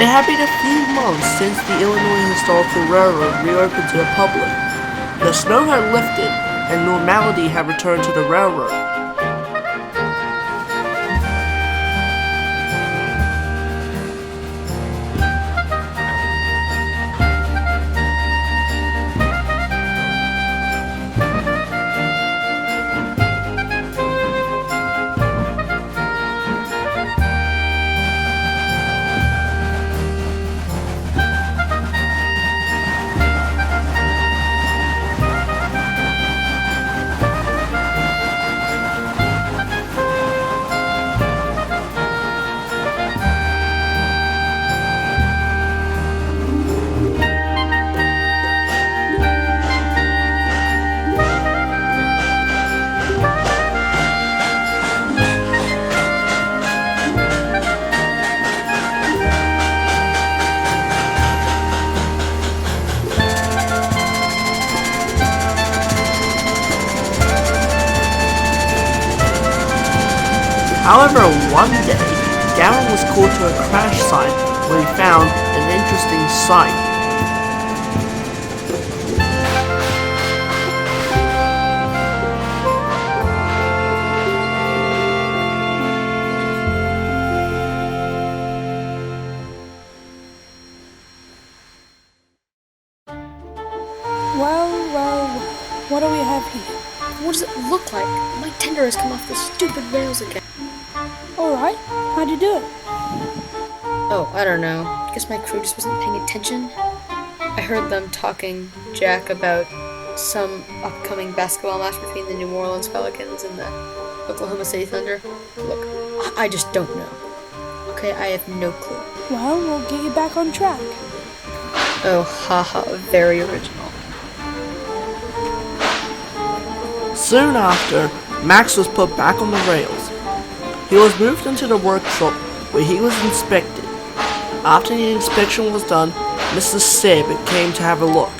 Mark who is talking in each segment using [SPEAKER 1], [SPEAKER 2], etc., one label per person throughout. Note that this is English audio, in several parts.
[SPEAKER 1] It had been a few months since the Illinois Historical Railroad reopened to the public. The snow had lifted, and normality had returned to the railroad. However, one day, Gavin was called to a crash site where he found an interesting sight.
[SPEAKER 2] Well, what do we have here?
[SPEAKER 3] What does it look like? My tender has come off the stupid rails again.
[SPEAKER 2] Alright, how'd you do it?
[SPEAKER 3] Oh, I don't know. Guess my crew just wasn't paying attention. I heard them talking Jack about some upcoming basketball match between the New Orleans Pelicans and the Oklahoma City Thunder. Look, I just don't know. Okay, I have no clue.
[SPEAKER 2] Well, we'll get you back on track.
[SPEAKER 3] Oh, haha, very original.
[SPEAKER 1] Soon after, Max was put back on the rails. He was moved into the workshop where he was inspected. After the inspection was done, Mr. Seb came to have a look.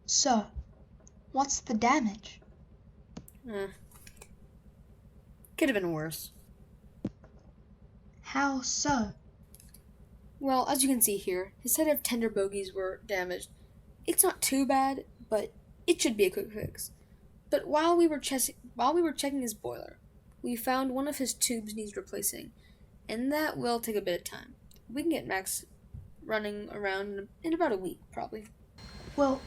[SPEAKER 4] So, what's the damage?
[SPEAKER 3] Could have been worse.
[SPEAKER 4] How so?
[SPEAKER 3] Well, as you can see here, his set of tender bogies were damaged. It's not too bad, but it should be a quick fix. But while we were checking his boiler, we found one of his tubes needs replacing, and that will take a bit of time. We can get Max running around in about a week, probably.
[SPEAKER 4] Well,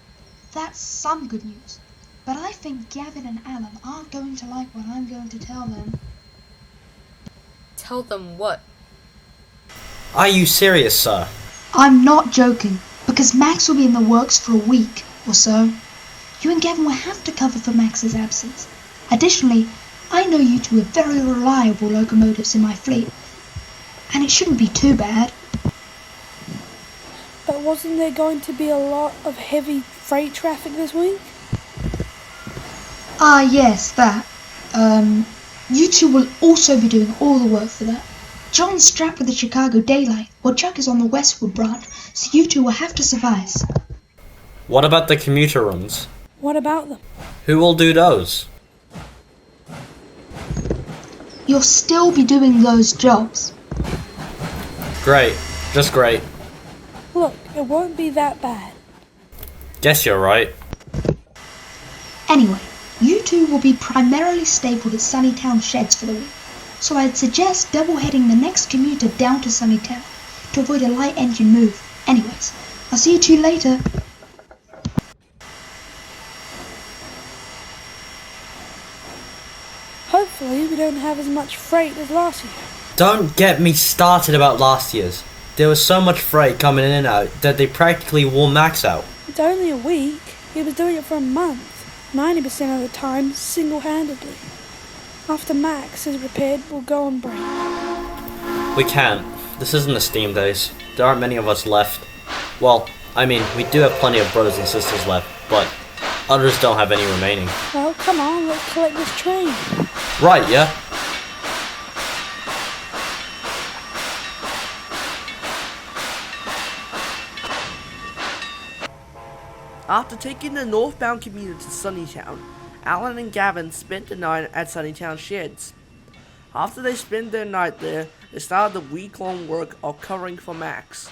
[SPEAKER 4] that's some good news. But I think Gavin and Alan aren't going to like what I'm going to tell them.
[SPEAKER 3] Tell them what?
[SPEAKER 5] Are you serious, sir?
[SPEAKER 4] I'm not joking, because Max will be in the works for a week or so. You and Gavin will have to cover for Max's absence. Additionally, I know you two are very reliable locomotives in my fleet, and it shouldn't be too bad.
[SPEAKER 2] But wasn't there going to be a lot of heavy freight traffic this week?
[SPEAKER 4] Ah, yes, that. You two will also be doing all the work for that. John's strapped with the Chicago Daylight, while Chuck is on the Westwood branch, so you two will have to suffice.
[SPEAKER 5] What about the commuter runs?
[SPEAKER 2] What about them?
[SPEAKER 5] Who will do those?
[SPEAKER 4] You'll still be doing those jobs.
[SPEAKER 5] Great. Just great.
[SPEAKER 2] Look, it won't be that bad.
[SPEAKER 5] Guess you're right.
[SPEAKER 4] Anyway, you two will be primarily stabled at Sunnytown sheds for the week, so I'd suggest double-heading the next commuter down to Sunnytown to avoid a light engine move. Anyways, I'll see you two later.
[SPEAKER 2] Hopefully we don't have as much freight as last year.
[SPEAKER 5] Don't get me started about last year's. There was so much freight coming in and out that they practically wore Max out.
[SPEAKER 2] It's only a week. He was doing it for a month. 90% of the time, single-handedly. After Max is repaired, we'll go on break.
[SPEAKER 5] We can't. This isn't the steam days. There aren't many of us left. Well, I mean, we do have plenty of brothers and sisters left, but others don't have any remaining.
[SPEAKER 2] Well, come on, let's collect this train.
[SPEAKER 5] Right, yeah?
[SPEAKER 1] After taking the northbound commuter to Sunnytown, Alan and Gavin spent the night at Sunnytown sheds. After they spent their night there, they started the week-long work of covering for Max.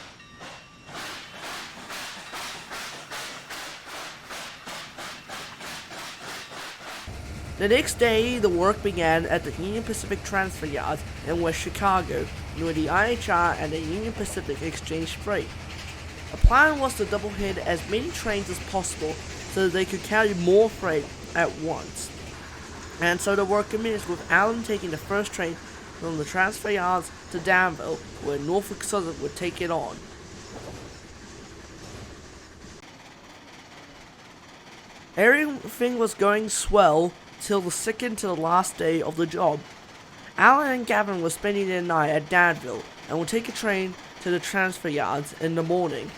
[SPEAKER 1] The next day, the work began at the Union Pacific Transfer Yards in West Chicago, near the IHR and the Union Pacific Exchange Freight. The plan was to double-head as many trains as possible so that they could carry more freight at once. And so the work commenced with Allen taking the first train from the transfer yards to Danville, where Norfolk Southern would take it on. Everything was going swell till the second to the last day of the job. Allen and Gavin were spending their night at Danville and would take a train to the transfer yards in the morning.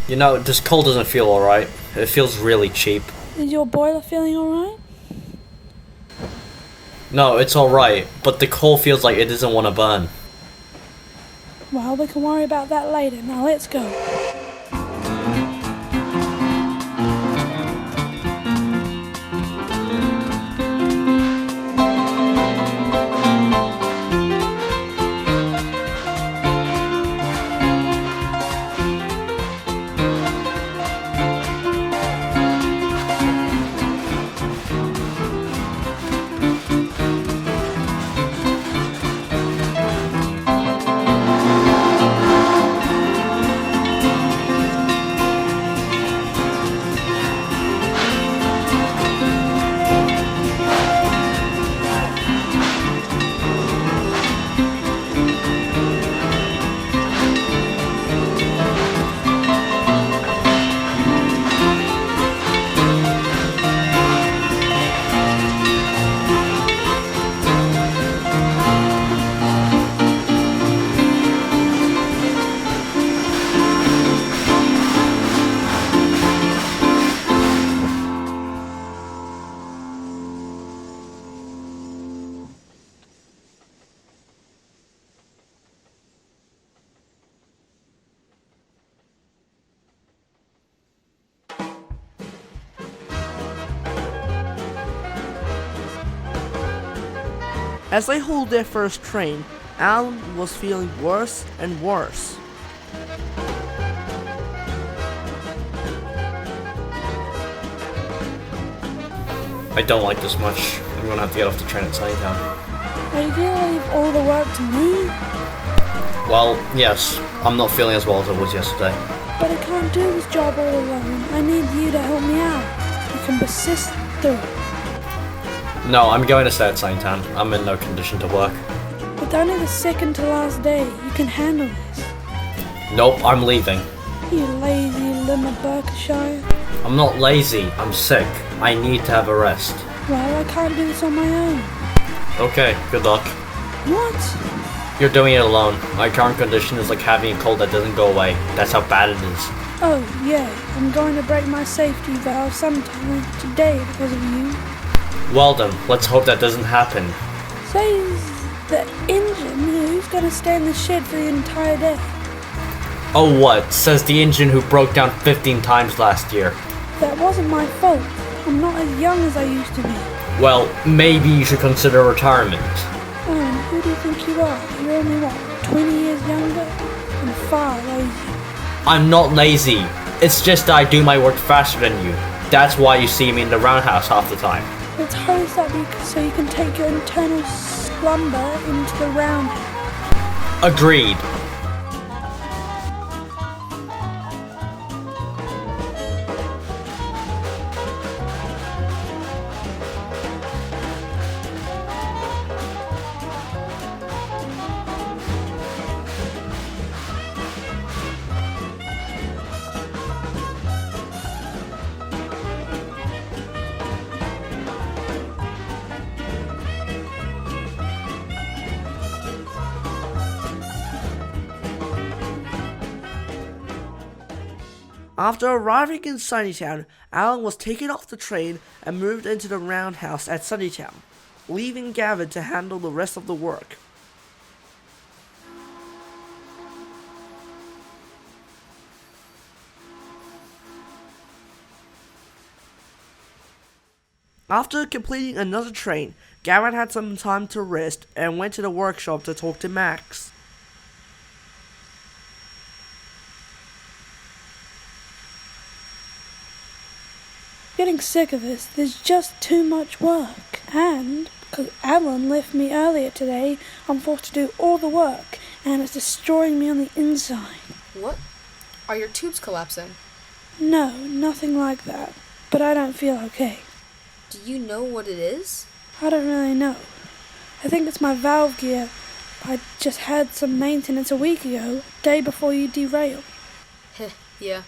[SPEAKER 5] You know, this coal doesn't feel alright. It feels really cheap.
[SPEAKER 2] Is your boiler feeling alright?
[SPEAKER 5] No, it's alright, but the coal feels like it doesn't want to burn.
[SPEAKER 2] Well, we can worry about that later. Now let's go.
[SPEAKER 1] As they hauled their first train, Allen was feeling worse and worse.
[SPEAKER 5] I don't like this much. I'm gonna have to get off the train at Sunnytown.
[SPEAKER 2] Are you gonna leave all the work to me?
[SPEAKER 5] Well, yes. I'm not feeling as well as I was yesterday.
[SPEAKER 2] But I can't do this job all alone. I need you to help me out. You can persist through it.
[SPEAKER 5] No, I'm going to stay at Sunnytown. I'm in no condition to work.
[SPEAKER 2] It's only the second to last day. You can handle this.
[SPEAKER 5] Nope, I'm leaving.
[SPEAKER 2] You lazy little Berkshire.
[SPEAKER 5] I'm not lazy. I'm sick. I need to have a rest.
[SPEAKER 2] Well, I can't do this on my own.
[SPEAKER 5] Okay, good luck.
[SPEAKER 2] What?
[SPEAKER 5] You're doing it alone. My current condition is like having a cold that doesn't go away. That's how bad it is.
[SPEAKER 2] Oh, yeah. I'm going to break my safety valve sometime today because of you.
[SPEAKER 5] Well then, let's hope that doesn't happen.
[SPEAKER 2] Says the engine who's going to stay in the shed for the entire day.
[SPEAKER 5] Oh what? Says the engine who broke down 15 times last year.
[SPEAKER 2] That wasn't my fault. I'm not as young as I used to be.
[SPEAKER 5] Well, maybe you should consider retirement.
[SPEAKER 2] Oh, who do you think you are? You're only, what, 20 years younger? And far lazy.
[SPEAKER 5] I'm not lazy. It's just that I do my work faster than you. That's why you see me in the roundhouse half the time.
[SPEAKER 2] Let's hurry this up so you can take your internal slumber into the roundhouse.
[SPEAKER 5] Agreed.
[SPEAKER 1] After arriving in Sunnytown, Alan was taken off the train and moved into the roundhouse at Sunnytown, leaving Gavin to handle the rest of the work. After completing another train, Gavin had some time to rest and went to the workshop to talk to Max.
[SPEAKER 2] Getting sick of this, there's just too much work. And because Alan left me earlier today, I'm forced to do all the work, and it's destroying me on the inside.
[SPEAKER 3] What? Are your tubes collapsing?
[SPEAKER 2] No, nothing like that. But I don't feel okay.
[SPEAKER 3] Do you know what it is?
[SPEAKER 2] I don't really know. I think it's my valve gear. I just had some maintenance a week ago, day before you derailed.
[SPEAKER 3] Heh, yeah.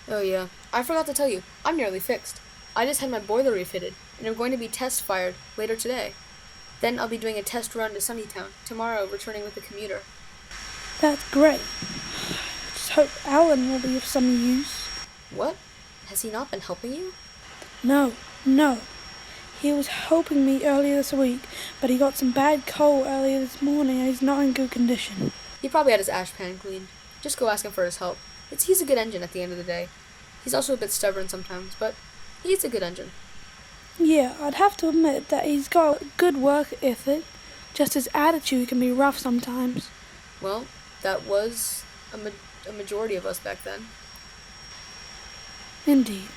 [SPEAKER 3] Oh yeah. I forgot to tell you, I'm nearly fixed. I just had my boiler refitted, and I'm going to be test fired later today. Then I'll be doing a test run to Sunnytown tomorrow, returning with the commuter.
[SPEAKER 2] That's great. Just hope Alan will be of some use.
[SPEAKER 3] What? Has he not been helping you?
[SPEAKER 2] No. He was helping me earlier this week, but he got some bad coal earlier this morning and he's not in good condition.
[SPEAKER 3] He probably had his ash pan cleaned. Just go ask him for his help. He's a good engine at the end of the day. He's also a bit stubborn sometimes, but he's a good engine.
[SPEAKER 2] Yeah, I'd have to admit that he's got a good work ethic, just his attitude can be rough sometimes.
[SPEAKER 3] Well, that was a majority of us back then.
[SPEAKER 2] Indeed.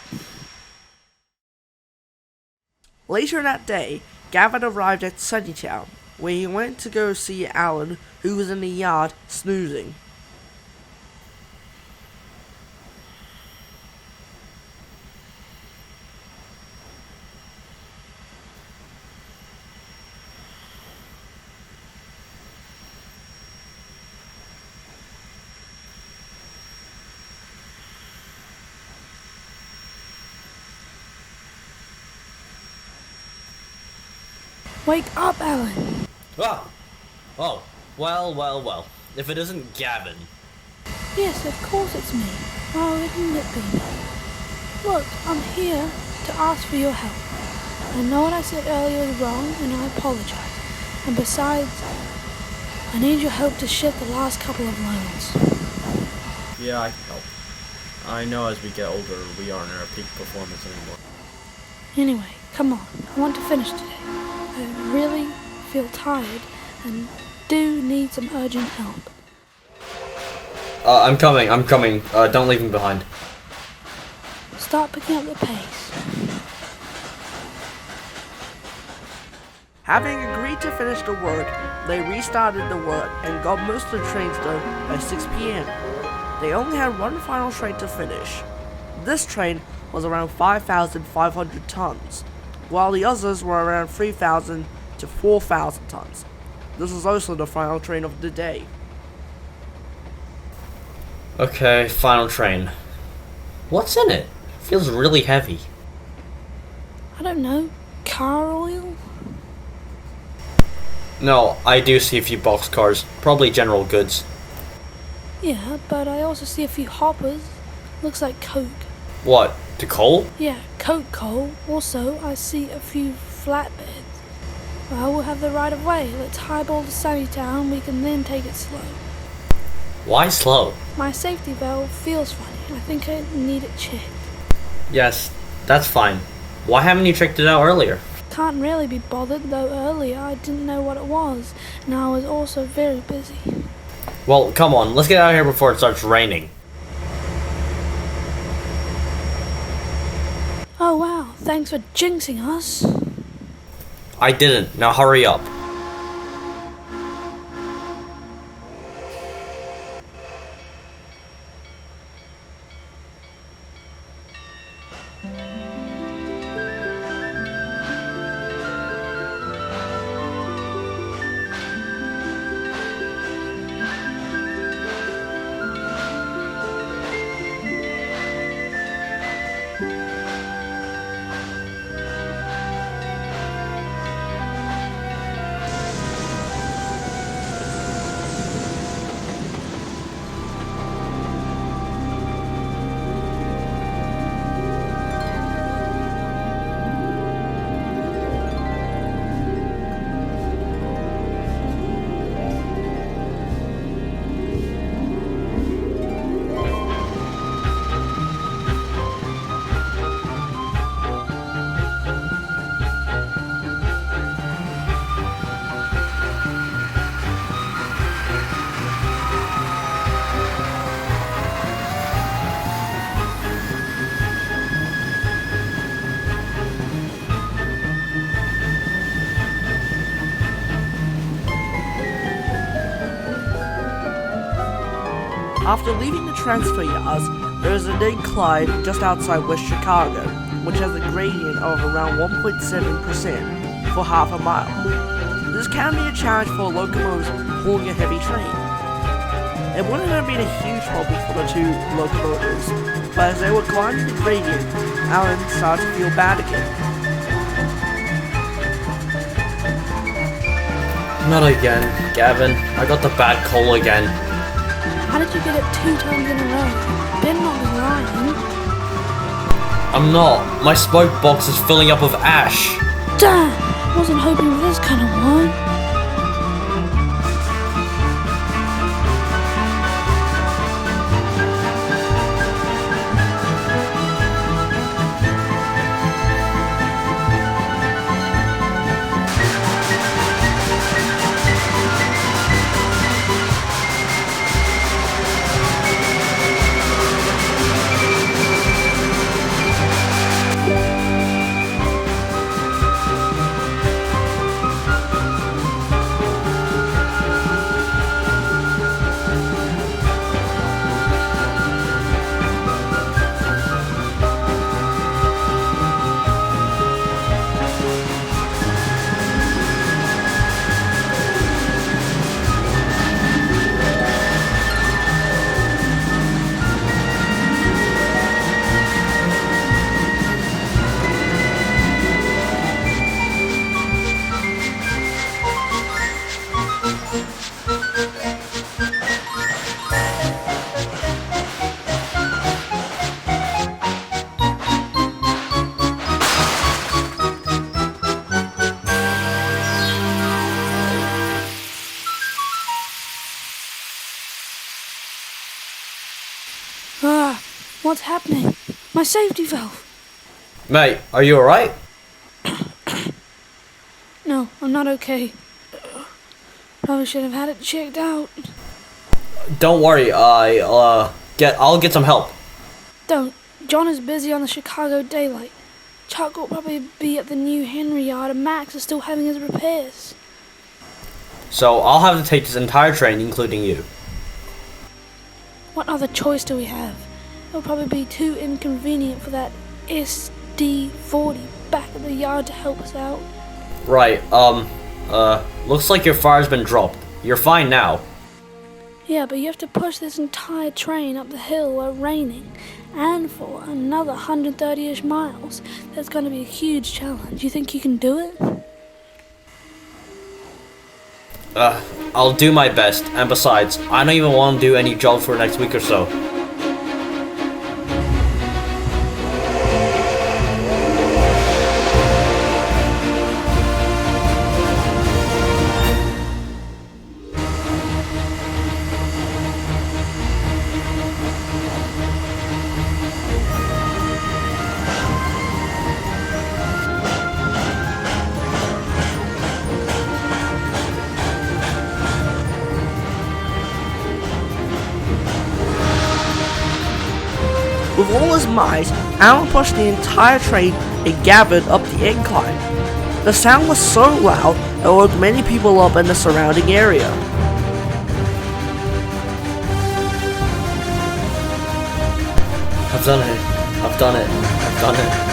[SPEAKER 1] Later that day, Gavin arrived at Sunnytown, where he went to go see Alan, who was in the yard snoozing.
[SPEAKER 2] Wake up, Alan!
[SPEAKER 5] Ah! Oh, well. If it isn't Gavin.
[SPEAKER 2] Yes, of course it's me. Why wouldn't it be me? Look, I'm here to ask for your help. I know what I said earlier was wrong, and I apologize. And besides, I need your help to shed the last couple of loans.
[SPEAKER 6] Yeah, I can help. I know as we get older, we aren't in our peak performance anymore.
[SPEAKER 2] Anyway, come on. I want to finish today. I really feel tired and do need some urgent help.
[SPEAKER 5] I'm coming. Don't leave me behind.
[SPEAKER 2] Start picking up the pace.
[SPEAKER 1] Having agreed to finish the work, they restarted the work and got most of the trains done by 6 p.m. They only had one final train to finish. This train was around 5,500 tons, while the others were around 3,000 to 4,000 tons. This was also the final train of the day.
[SPEAKER 5] Okay, final train. What's in it? Feels really heavy.
[SPEAKER 2] I don't know. Car oil?
[SPEAKER 5] No, I do see a few boxcars. Probably general goods.
[SPEAKER 2] Yeah, but I also see a few hoppers. Looks like coke.
[SPEAKER 5] What? To coal?
[SPEAKER 2] Yeah, coke coal. Also, I see a few flatbeds. Well, we'll have the right of way. Let's highball to Sunnytown. We can then take it slow.
[SPEAKER 5] Why slow?
[SPEAKER 2] My safety valve feels funny. I think I need it checked.
[SPEAKER 5] Yes, that's fine. Why haven't you checked it out earlier?
[SPEAKER 2] Can't really be bothered, though earlier I didn't know what it was, and I was also very busy.
[SPEAKER 5] Well, come on, let's get out of here before it starts raining.
[SPEAKER 2] Oh wow, thanks for jinxing us.
[SPEAKER 5] I didn't. Now hurry up.
[SPEAKER 1] After leaving the transfer yards, there is an incline just outside West Chicago, which has a gradient of around 1.7% for half a mile. This can be a challenge for locomotives pulling a heavy train. It wouldn't have been a huge problem for the two locomotives, but as they were climbing the gradient, Alan started to feel bad again.
[SPEAKER 5] Not again, Gavin. I got the bad cold again.
[SPEAKER 2] How did you get it 2 times in a row? Ben not be lying.
[SPEAKER 5] I'm not. My smoke box is filling up with ash.
[SPEAKER 2] Damn! Wasn't hoping for this kind of one. Ah, what's happening? My safety valve.
[SPEAKER 5] Mate, are you alright?
[SPEAKER 2] No, I'm not okay. Probably should have had it checked out.
[SPEAKER 5] Don't worry, I'll get some help.
[SPEAKER 2] Don't. John is busy on the Chicago Daylight. Chuck will probably be at the new Henry yard and Max is still having his repairs.
[SPEAKER 5] So I'll have to take this entire train, including you.
[SPEAKER 2] What other choice do we have? It'll probably be too inconvenient for that SD40 back at the yard to help us out.
[SPEAKER 5] Right, looks like your fire's been dropped. You're fine now.
[SPEAKER 2] Yeah, but you have to push this entire train up the hill while raining, and for another 130-ish miles. That's going to be a huge challenge. You think you can do it?
[SPEAKER 5] I'll do my best, and besides, I don't even want to do any job for the next week or so.
[SPEAKER 1] With all his might, Alan pushed the entire train and gathered up the incline. The sound was so loud it woke many people up in the surrounding area.
[SPEAKER 5] I've done it. I've done it. I've done it.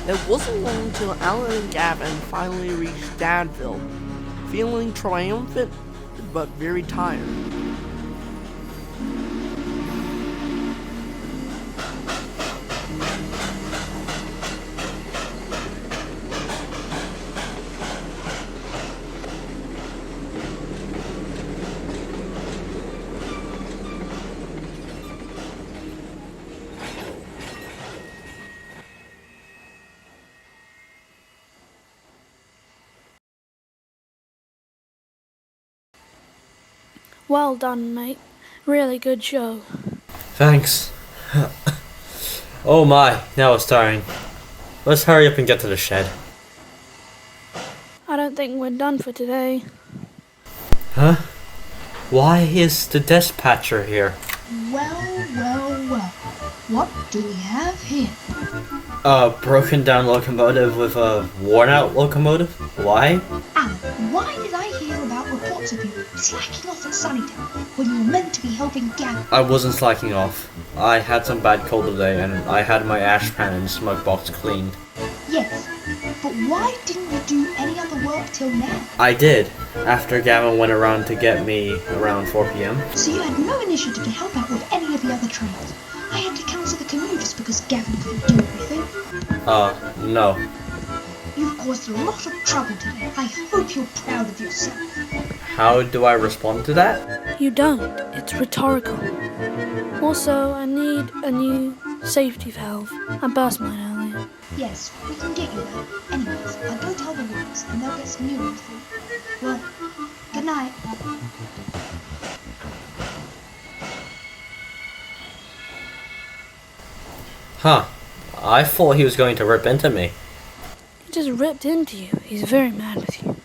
[SPEAKER 1] It wasn't long until Alan and Gavin finally reached Danville, feeling triumphant but very tired.
[SPEAKER 2] Well done, mate. Really good show.
[SPEAKER 5] Thanks. Oh my, now it's tiring. Let's hurry up and get to the shed.
[SPEAKER 2] I don't think we're done for today.
[SPEAKER 5] Huh? Why is the dispatcher here?
[SPEAKER 4] Well, well, well. What do we have here?
[SPEAKER 5] A broken down locomotive with a worn out locomotive? Why?
[SPEAKER 4] Alan, why did I hear about reports of you slacking off at Sunnytown when you were meant to be helping Gavin?
[SPEAKER 5] I wasn't slacking off. I had some bad cold today and I had my ash pan and smoke box cleaned.
[SPEAKER 4] Yes, but why didn't you do any other work till now?
[SPEAKER 5] I did, after Gavin went around to get me around 4 p.m.
[SPEAKER 4] So you had no initiative to help out with any of the other trains. I had to cancel the commuters because Gavin couldn't do everything.
[SPEAKER 5] No.
[SPEAKER 4] You've caused a lot of trouble today. I hope you're proud of yourself.
[SPEAKER 5] How do I respond to that?
[SPEAKER 2] You don't. It's rhetorical. Also, I need a new safety valve. I burst mine earlier.
[SPEAKER 4] Yes, we can get you that. Anyways, I'll go tell the works and they'll get some new ones for you. Well, good night.
[SPEAKER 5] Huh. I thought he was going to rip into me.
[SPEAKER 2] He just ripped into you. He's very mad with you.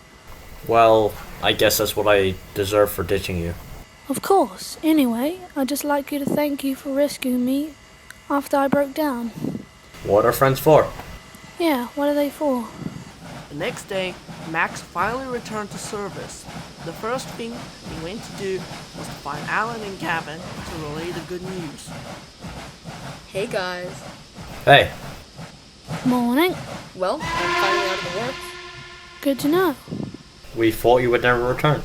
[SPEAKER 5] Well, I guess that's what I deserve for ditching you.
[SPEAKER 2] Of course. Anyway, I'd just like you to thank you for rescuing me after I broke down.
[SPEAKER 5] What are friends for?
[SPEAKER 2] Yeah, what are they for?
[SPEAKER 1] The next day, Max finally returned to service. The first thing he went to do was to find Alan and Gavin to relay the good news.
[SPEAKER 3] Hey guys.
[SPEAKER 5] Hey,
[SPEAKER 2] Morning.
[SPEAKER 3] Well, finally out of the works.
[SPEAKER 2] Good to know.
[SPEAKER 5] we thought you would never return.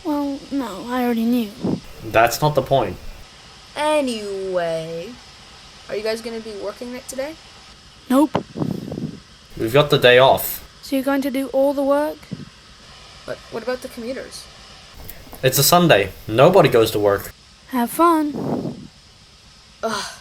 [SPEAKER 2] Well, no, I already knew.
[SPEAKER 5] That's not the point.
[SPEAKER 3] Anyway, are you guys going to be working it today?
[SPEAKER 2] Nope.
[SPEAKER 5] We've got the day off.
[SPEAKER 2] So you're going to do all the work?
[SPEAKER 3] But what about the commuters?
[SPEAKER 5] It's a Sunday. Nobody goes to work.
[SPEAKER 2] Have fun.
[SPEAKER 3] Ugh.